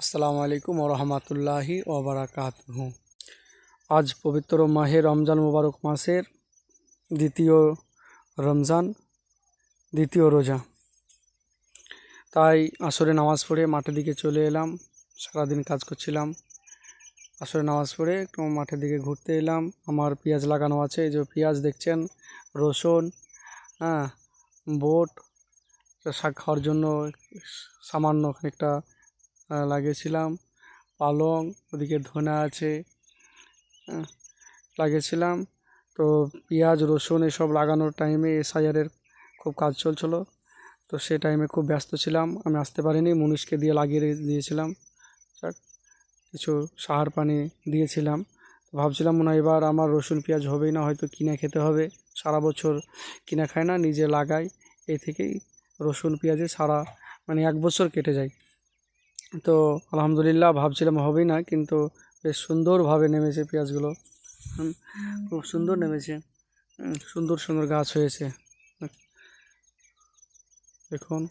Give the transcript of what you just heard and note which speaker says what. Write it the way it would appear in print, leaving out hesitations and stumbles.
Speaker 1: আসসালামু আলাইকুম ওয়া রাহমাতুল্লাহি ওয়া বারাকাতুহু। আজ পবিত্র মাহে রমজান মুবারক মাসের দ্বিতীয় রমজান, দ্বিতীয় রোজা। তাই আসরে নামাজ পড়ে মাঠের দিকে চলে এলাম। সারাদিন কাজ করছিলাম, আসরে নামাজ পড়ে একটু মাঠের দিকে ঘুরতে এলাম। আমার পেঁয়াজ লাগানো আছে, এই যে পেঁয়াজ দেখছেন, রসুন, হ্যাঁ, বোট, শাক খাওয়ার জন্য সামান্য খানিকটা লাগিয়েছিলাম। পালং, ওদিকে ধনে আছে, লাগিয়েছিলাম। তো পেঁয়াজ রসুন এসব লাগানোর টাইমে এসআইআরের খুব কাজ চলছিল, তো সে টাইমে খুব ব্যস্ত ছিলাম, আমি আসতে পারিনি। মুনিশকে দিয়ে লাগিয়ে দিয়েছিলাম, কিছু সার পানি দিয়েছিলাম। ভাবছিলাম মনে হয় এবার আমার রসুন পেঁয়াজ হবেই না, হয়তো কিনে খেতে হবে। সারা বছর কিনে খায় না, নিজে লাগাই, এই থেকেই রসুন পেঁয়াজে সারা এক বছর কেটে যায়। তো আলহামদুলিল্লাহ ভাবছিলাম হবেই না, কিন্তু বেশ সুন্দরভাবে নেমেছে পেঁয়াজগুলো। খুব সুন্দর নেমেছে, সুন্দর সুন্দর গাছ হয়েছে দেখুন।